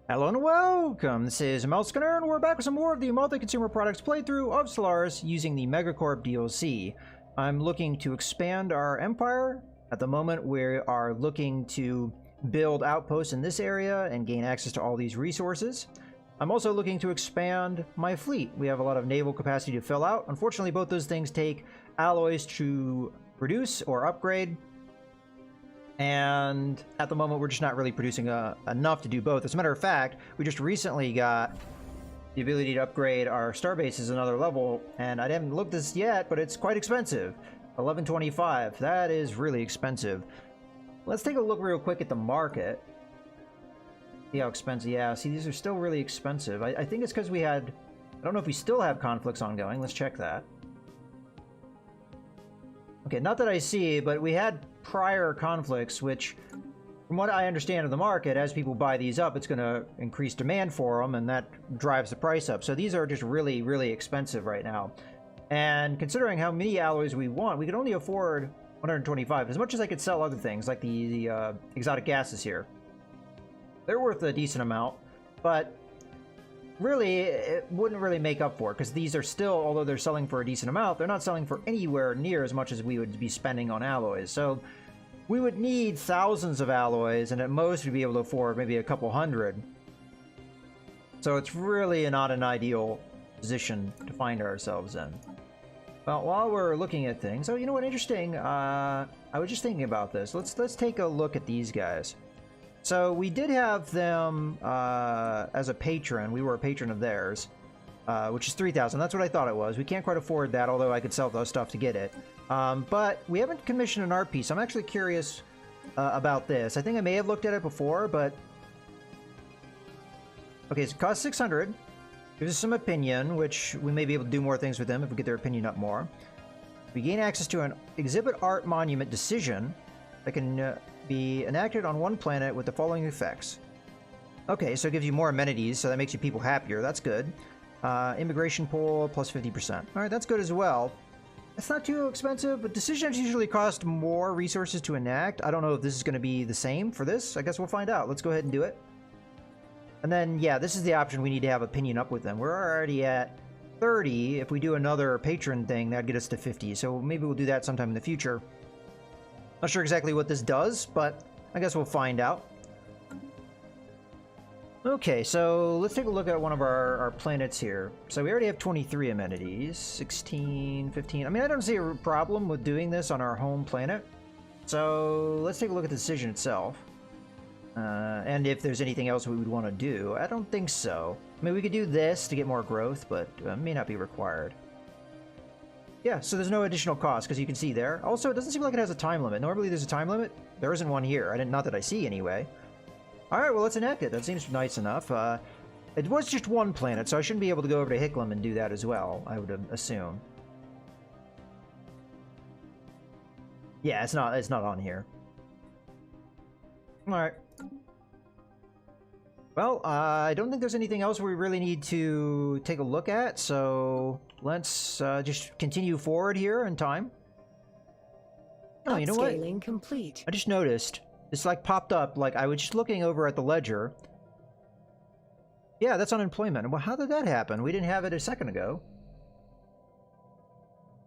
Hello and welcome, this is Skinner, and we're back with some more of the multi-consumer products playthrough of Stellaris using the MegaCorp DLC. I'm looking to expand our empire. At the moment, we are looking to build outposts in this area and gain access to all these resources. I'm also looking to expand my fleet. We have a lot of naval capacity to fill out. Unfortunately, both those things take alloys to produce or upgrade. And at the moment, we're just not really producing enough to do both. As a matter of fact, we just recently got the ability to upgrade our starbases another level, and I haven't looked this yet, but it's quite expensive. 1125. That is really expensive. Let's take a look real quick at the market. See how expensive. Yeah, see, these are still really expensive. I think it's because we had... I don't know if we still have conflicts ongoing. Let's check that. Okay, not that I see, but we had prior conflicts, which, from what I understand of the market, as people buy these up, it's going to increase demand for them, and that drives the price up. So these are just really, really expensive right now. And considering how many alloys we want, we can only afford 125. As much as I could sell other things, like the exotic gases here. They're worth a decent amount, but really, it wouldn't really make up for it, because these are still, although they're selling for a decent amount, they're not selling for anywhere near as much as we would be spending on alloys. So we would need thousands of alloys, and at most we'd be able to afford maybe a couple hundred. So it's really not an ideal position to find ourselves in. Well, while we're looking at things, oh, you know what, interesting, I was just thinking about this. Let's take a look at these guys. So we did have them as a patron. We were a patron of theirs, which is 3,000. That's what I thought it was. We can't quite afford that, although I could sell those stuff to get it. But we haven't commissioned an art piece. I'm actually curious about this. I think I may have looked at it before, but... Okay, so it costs 600. Gives us some opinion, which we may be able to do more things with them if we get their opinion up more. We gain access to an exhibit art monument decision that can... be enacted on one planet with the following effects. Okay, so it gives you more amenities, so that makes you people happier. That's good. Immigration pool plus 50%. All right, that's good as well. It's not too expensive, but decisions usually cost more resources to enact. I don't know if this is going to be the same for this. I guess we'll find out. Let's go ahead and do it. And then, yeah, this is the option we need to have opinion up with them. We're already at 30. If we do another patron thing, that'd get us to 50. So maybe we'll do that sometime in the future. Not sure exactly what this does, but I guess we'll find out. Okay, so let's take a look at one of our planets here. So we already have 23 amenities, 16, 15. I mean, I don't see a problem with doing this on our home planet. So let's take a look at the decision itself. And if there's anything else we would want to do. I don't think so. I mean, we could do this to get more growth, but may not be required. Yeah, so there's no additional cost, because you can see there. Also, it doesn't seem like it has a time limit. Normally there's a time limit. There isn't one here. Not that I see anyway. Alright, well, let's enact it. That seems nice enough. It was just one planet, so I shouldn't be able to go over to Hicklum and do that as well, I would assume. Yeah, it's not on here. Alright. Well, I don't think there's anything else we really need to take a look at, so let's just continue forward here in time. Oh, you know what? Upscaling complete. I just noticed. This like popped up, like I was just looking over at the ledger. Yeah, that's unemployment. Well, how did that happen? We didn't have it a second ago.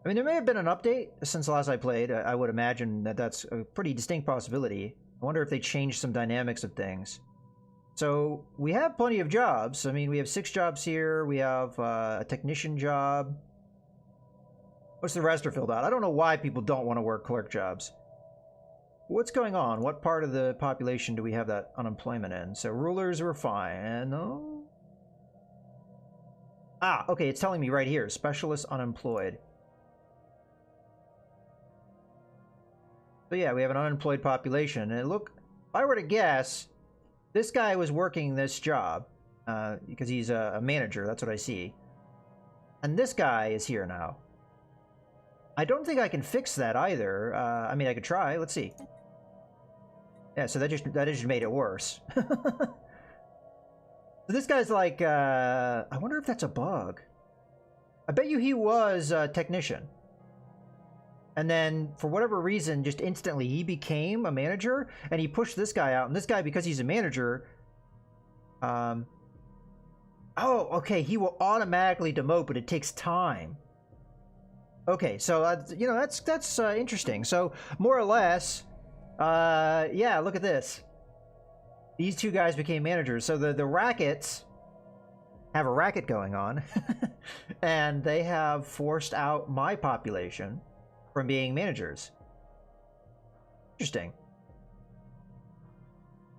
I mean, there may have been an update since last I played. I would imagine that that's a pretty distinct possibility. I wonder if they changed some dynamics of things. So we have plenty of jobs. I mean, we have 6 jobs here. We have a technician job. What's the rest are filled out? I don't know why people don't want to work clerk jobs. What's going on? What part of the population do we have that unemployment in? So rulers were fine. No. Ah, okay. It's telling me right here. Specialist unemployed. So yeah, we have an unemployed population. And look, if I were to guess... This guy was working this job because he's a manager. That's what I see. And this guy is here now. I don't think I can fix that either. I mean, I could try. Let's see. Yeah, so that just made it worse. So this guy's like, I wonder if that's a bug. I bet you he was a technician. And then, for whatever reason, just instantly, he became a manager, and he pushed this guy out. And this guy, because he's a manager, Oh, okay, he will automatically demote, but it takes time. Okay, so you know, that's interesting. So more or less, yeah, look at this. These two guys became managers. So the rackets have a racket going on, and they have forced out my population from being managers. Interesting.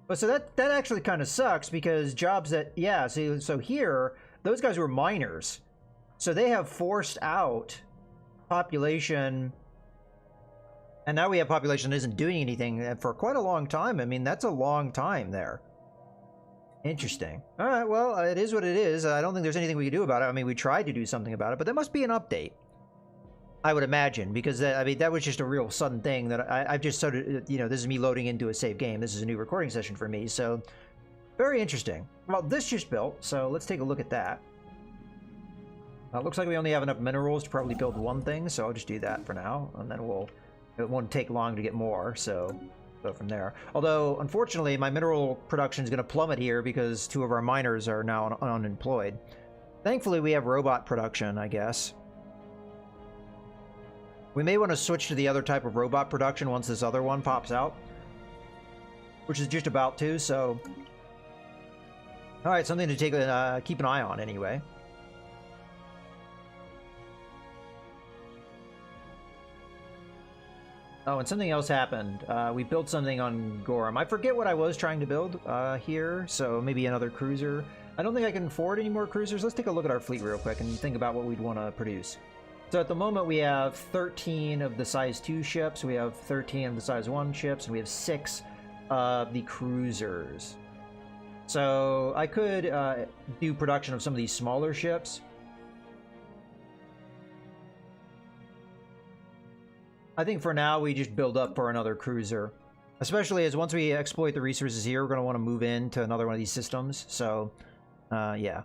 But so that actually kind of sucks, because jobs that, yeah, so here those guys were miners, so they have forced out population, and now we have population that isn't doing anything for quite a long time. I mean, that's a long time there. Interesting. All right, well, it is what it is. I don't think there's anything we can do about it. I mean, we tried to do something about it, but there must be an update, I would imagine, because I mean, that was just a real sudden thing that I've just sort of, you know, this is me loading into a save game. This is a new recording session for me, so very interesting. Well, this just built, so let's take a look at that. Looks like we only have enough minerals to probably build one thing, so I'll just do that for now, and then it won't take long to get more, so go from there. Although, unfortunately, my mineral production is going to plummet here because 2 of our miners are now unemployed. Thankfully, we have robot production, I guess. We may want to switch to the other type of robot production once this other one pops out, which is just about to, so... Alright, something to take keep an eye on, anyway. Oh, and something else happened. We built something on Gorham. I forget what I was trying to build here, so maybe another cruiser. I don't think I can afford any more cruisers. Let's take a look at our fleet real quick and think about what we'd want to produce. So at the moment we have 13 of the size 2 ships, we have 13 of the size 1 ships, and we have 6 of the cruisers. So I could do production of some of these smaller ships. I think for now we just build up for another cruiser, especially as once we exploit the resources here, we're going to want to move into another one of these systems. So yeah.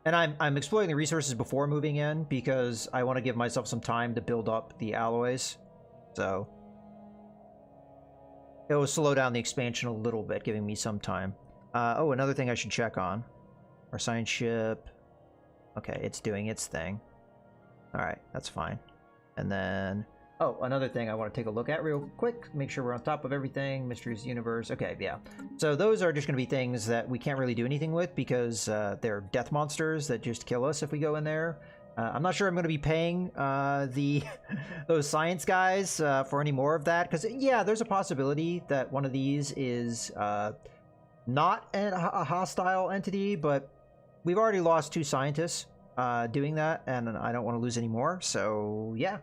And I'm exploiting the resources before moving in because I want to give myself some time to build up the alloys. So it will slow down the expansion a little bit, giving me some time. Oh, another thing I should check on. Our science ship. Okay, it's doing its thing. Alright, that's fine. And then... Oh, another thing I want to take a look at real quick. Make sure we're on top of everything. Mysteries Universe. Okay, yeah. So those are just going to be things that we can't really do anything with because they're death monsters that just kill us if we go in there. I'm not sure I'm going to be paying those science guys for any more of that. Because, yeah, there's a possibility that one of these is not a hostile entity, but we've already lost 2 scientists doing that, and I don't want to lose any more. So, yeah.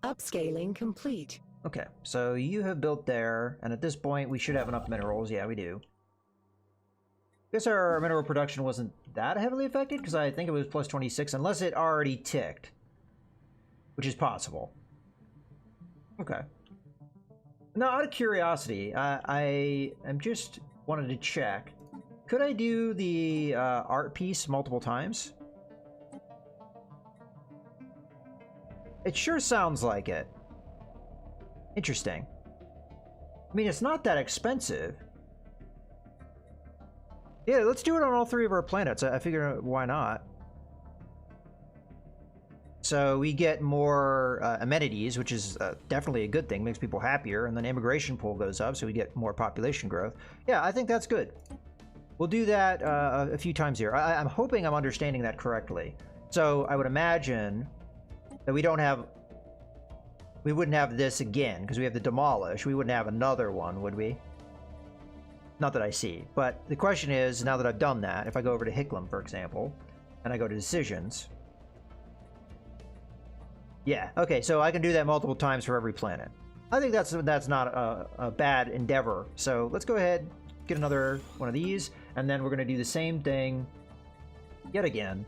Upscaling complete. Okay, so you have built there, and at this point we should have enough minerals. Yeah, we do. I guess our mineral production wasn't that heavily affected, because I think it was plus 26, unless it already ticked, which is possible. Okay. Now, out of curiosity, I am just wanted to check. Could I do the art piece multiple times? It sure sounds like it. Interesting. I mean, it's not that expensive. Yeah, let's do it on all 3 of our planets. I figure, why not? So we get more amenities, which is definitely a good thing. Makes people happier, and then immigration pool goes up, so we get more population growth. Yeah, I think that's good. We'll do that a few times here. I'm hoping I'm understanding that correctly. So I would imagine that we wouldn't have this again, because we have the demolish. We wouldn't have another one, would we? Not that I see. But the question is, now that I've done that, if I go over to Hicklum, for example, and I go to decisions. Yeah, okay, so I can do that multiple times for every planet. I think that's not a bad endeavor. So let's go ahead, get another one of these, and then we're going to do the same thing yet again.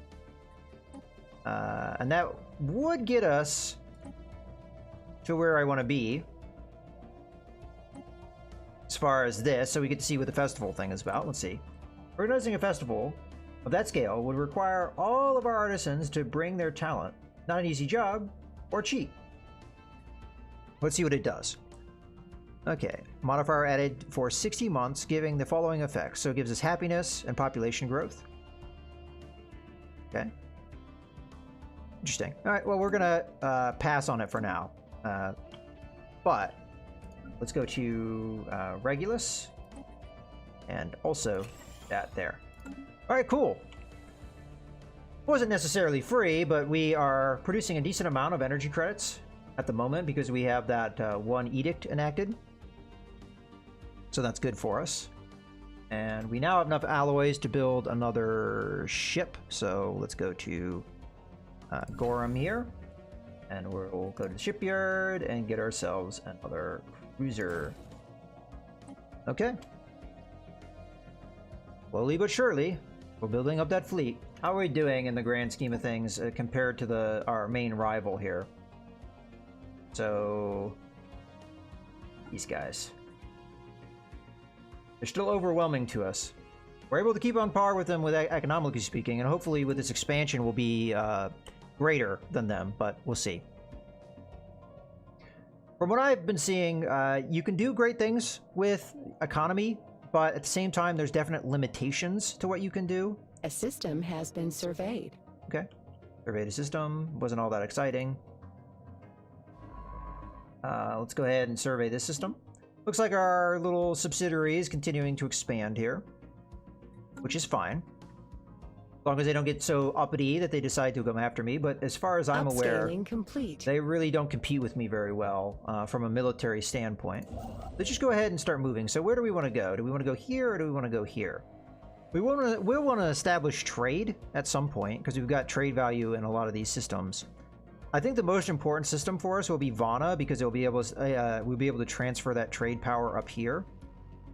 And that would get us to where I want to be as far as this, so we get to see what the festival thing is about. Let's see. Organizing a festival of that scale would require all of our artisans to bring their talent. Not an easy job, or cheap. Let's see what it does. Okay, modifier added for 60 months, giving the following effects. So it gives us happiness and population growth. Okay. Interesting. All right, well, we're gonna pass on it for now. But let's go to Regulus, and also that there. All right, cool. Wasn't necessarily free, but we are producing a decent amount of energy credits at the moment because we have that one edict enacted. So that's good for us. And we now have enough alloys to build another ship. So let's go to Gorham here. And we'll go to the shipyard and get ourselves another cruiser. Okay. Slowly but surely, we're building up that fleet. How are we doing in the grand scheme of things compared to our main rival here? So, these guys. They're still overwhelming to us. We're able to keep on par with them, with economically speaking, and hopefully with this expansion we'll be greater than them, but we'll see. From what I've been seeing, you can do great things with economy, but at the same time, there's definite limitations to what you can do. A system has been surveyed. Okay. Surveyed a system. Wasn't all that exciting. Let's go ahead and survey this system. Looks like our little subsidiary is continuing to expand here, which is fine. As long as they don't get so uppity that they decide to come after me. But as far as I'm aware, complete. They really don't compete with me very well from a military standpoint. Let's just go ahead and start moving. So where do we want to go? Do we want to go here or do we want to go here? We'll want to establish trade at some point because we've got trade value in a lot of these systems. I think the most important system for us will be Vana because we'll be able to transfer that trade power up here.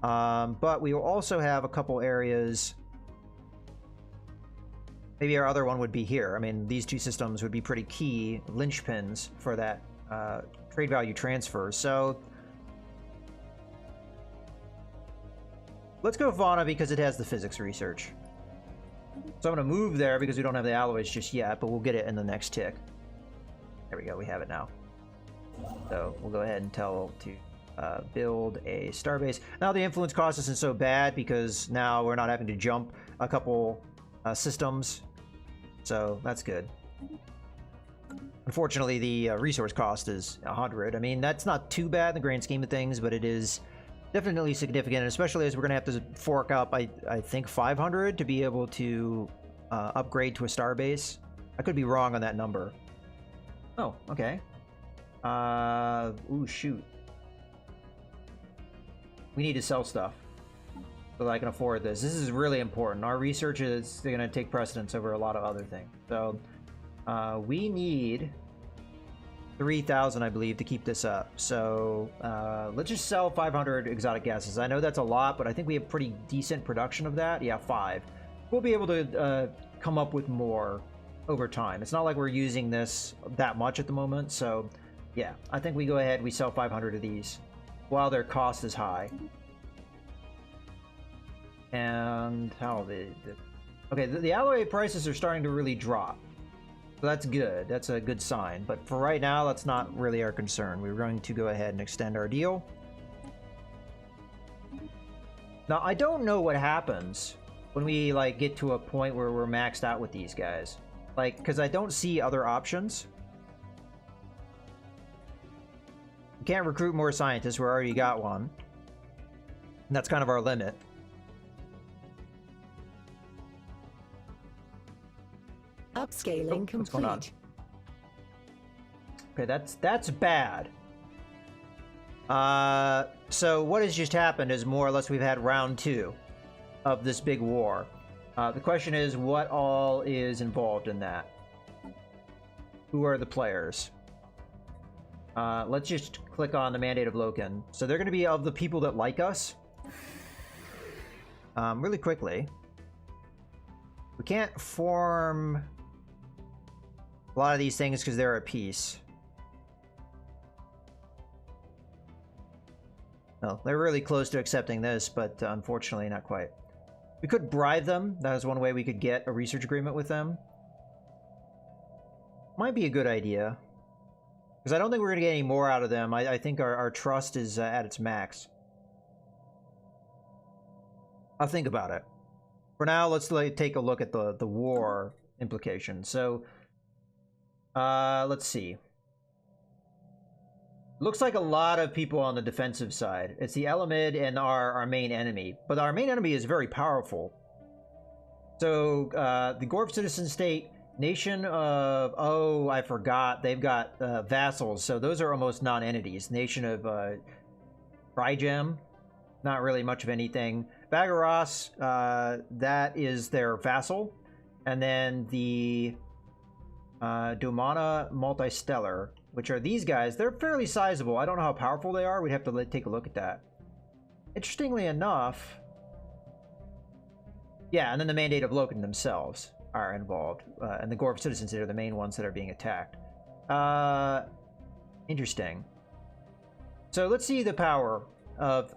But we will also have a couple areas. Maybe our other one would be here. I mean, these two systems would be pretty key linchpins for that trade value transfer. So let's go Vana because it has the physics research. So I'm going to move there because we don't have the alloys just yet, but we'll get it in the next tick. There we go, we have it now. So we'll go ahead and tell to build a starbase. Now the influence cost isn't so bad because now we're not having to jump a couple systems. So that's good. Unfortunately, the resource cost is 100. I mean, that's not too bad in the grand scheme of things, but it is definitely significant, especially as we're going to have to fork up, I think, 500 to be able to upgrade to a starbase. I could be wrong on that number. Oh, okay. Ooh, shoot. We need to sell stuff so that I can afford this. This is really important. Our research is going to take precedence over a lot of other things. So we need 3,000, I believe, to keep this up. So let's just sell 500 exotic gases. I know that's a lot, but I think we have pretty decent production of that. Yeah, 5. We'll be able to come up with more over time. It's not like we're using this that much at the moment. So yeah, I think we go ahead, we sell 500 of these while their cost is high. And how the alloy prices are starting to really drop. So that's good. That's a good sign. But for right now, that's not really our concern. We're going to go ahead and extend our deal. Now, I don't know what happens when we like get to a point where we're maxed out with these guys. Like, because I don't see other options. We can't recruit more scientists. We already got one. And that's kind of our limit. Upscaling complete. What's going on? Okay, that's bad. So what has just happened is more or less we've had round 2 of this big war. The question is, what all is involved in that? Who are the players? Let's just click on the Mandate of Loken. So they're going to be of the people that like us. Really quickly. We can't form a lot of these things because they're at peace. No, they're really close to accepting this, but unfortunately not quite. We could bribe them. That is one way we could get a research agreement with them. Might be a good idea. Because I don't think we're going to get any more out of them. I think our trust is at its max. I'll think about it. For now, let's take a look at the war implications. So, let's see. Looks like a lot of people on the defensive side. It's the Elamid and our main enemy. But our main enemy is very powerful. So, the Gorf citizen state, nation of... Oh, I forgot. They've got vassals. So those are almost non-entities. Nation of Frygem. Not really much of anything. Vagaros, that is their vassal. And then the Domana Multistellar, which are these guys. They're fairly sizable. I don't know how powerful they are. We'd have to take a look at that. Interestingly enough... Yeah, and then the Mandate of Loken themselves are involved. And the Gorf citizens are the main ones that are being attacked. Interesting. So let's see the power of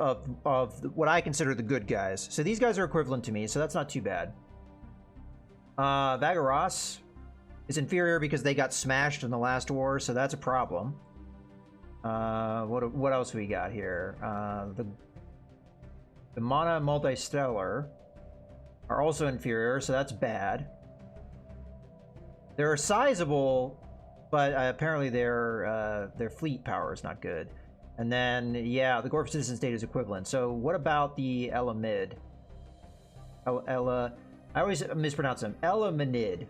what I consider the good guys. So these guys are equivalent to me, so that's not too bad. Vagaros is inferior because they got smashed in the last war, so that's a problem. What else we got here? The Mana Multistellar are also inferior, so that's bad. They're sizable, but apparently their fleet power is not good. And then, yeah, the Gorf citizen state is equivalent. So what about the Elamid? I always mispronounce them. Elaminid.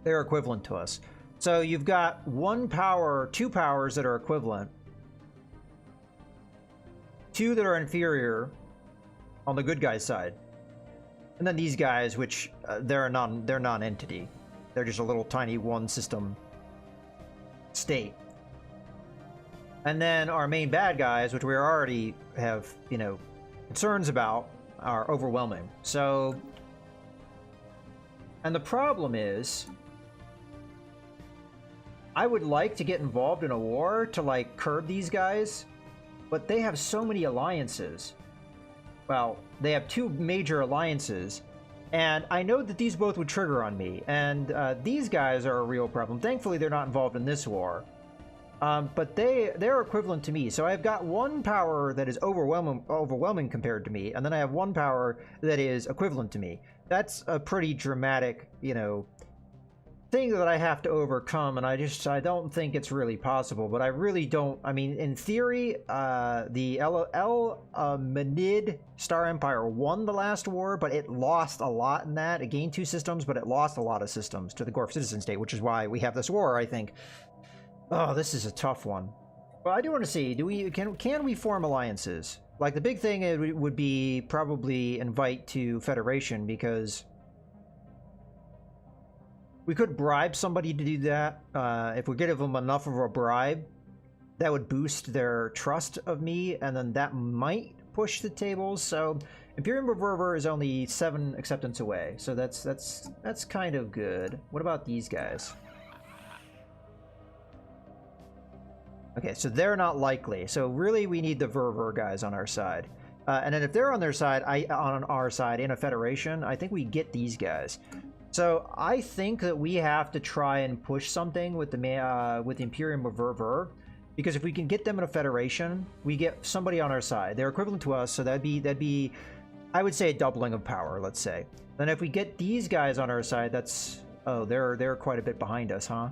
They're equivalent to us. So you've got two powers that are equivalent, two that are inferior on the good guy's side, and then these guys, which they're non-entity. They're just a little tiny one system state. And then our main bad guys, which we already have, concerns about, are overwhelming. So, and the problem is, I would like to get involved in a war to, curb these guys, but they have so many alliances. Well, they have two major alliances, and I know that these both would trigger on me, and these guys are a real problem. Thankfully, they're not involved in this war. But they're equivalent to me. So I've got one power that is overwhelming compared to me, and then I have one power that is equivalent to me. That's a pretty dramatic, thing that I have to overcome, and I don't think it's really possible. But I really don't. I mean, in theory, the Manid Star Empire won the last war, but it lost a lot in that. It gained 2 systems, but it lost a lot of systems to the Gorf citizen state, which is why we have this war, I think. Oh, this is a tough one. Well, I do want to see, can we form alliances? Like, the big thing would be probably invite to Federation, because we could bribe somebody to do that. If we give them enough of a bribe, that would boost their trust of me, and then that might push the tables. So Imperium Reverber is only 7 acceptance away, so that's kind of good. What about these guys? Okay, so they're not likely. So really, we need the Verver guys on our side. And then if they're on their side, on our side in a Federation, I think we get these guys. So I think that we have to try and push something with the Imperium Verver, because if we can get them in a Federation, we get somebody on our side. They're equivalent to us, so that'd be, I would say, a doubling of power. Let's say. Then if we get these guys on our side, that's they're quite a bit behind us, huh?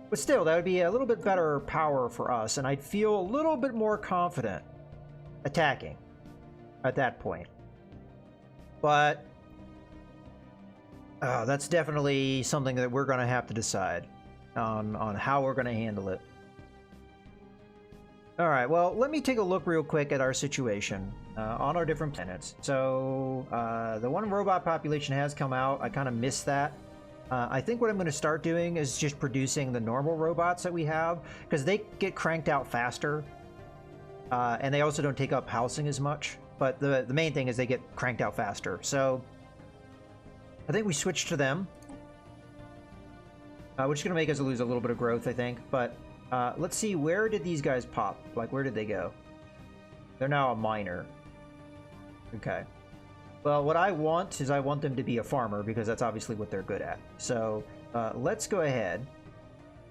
But still, that would be a little bit better power for us, and I'd feel a little bit more confident attacking at that point. But that's definitely something that we're going to have to decide on how we're going to handle it. All right, well, let me take a look real quick at our situation on our different planets. So the one robot population has come out. I kind of missed that. I think what I'm going to start doing is just producing the normal robots that we have, because they get cranked out faster, and they also don't take up housing as much. But the main thing is they get cranked out faster. So I think we switch to them, which is going to make us lose a little bit of growth, I think. But let's see, where did these guys pop? Like, where did they go? They're now a miner. Okay. Well, what I want is I want them to be a farmer, because that's obviously what they're good at. So let's go ahead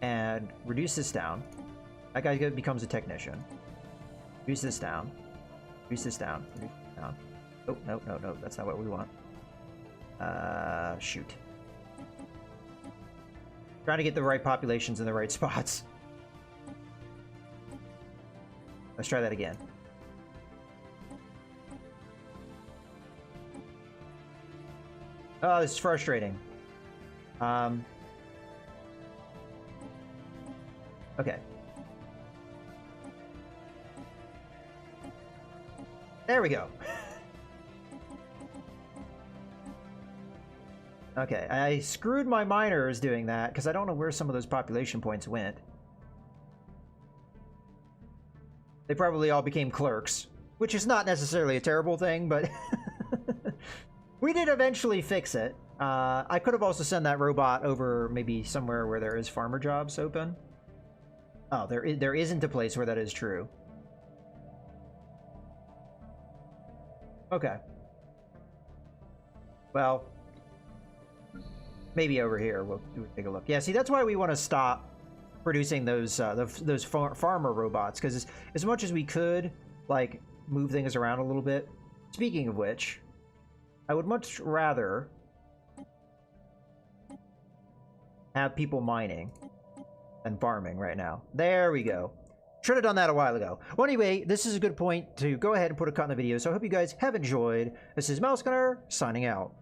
and reduce this down. That guy becomes a technician. Reduce this down. Reduce this down. Reduce this down. Oh, no, no, no. That's not what we want. Shoot. Trying to get the right populations in the right spots. Let's try that again. Oh, this is frustrating. Okay. There we go. Okay, I screwed my miners doing that because I don't know where some of those population points went. They probably all became clerks, which is not necessarily a terrible thing, but we did eventually fix it. I could have also sent that robot over maybe somewhere where there is farmer jobs open. Oh, there isn't a place where that is true. Okay. Well, maybe over here we'll take a look. Yeah, see, that's why we want to stop producing those farmer robots, because as much as we could, like, move things around a little bit. Speaking of which, I would much rather have people mining than farming right now. There we go. Should have done that a while ago. Well, anyway, this is a good point to go ahead and put a cut in the video, so I hope you guys have enjoyed. This is Mouse Gunner, signing out.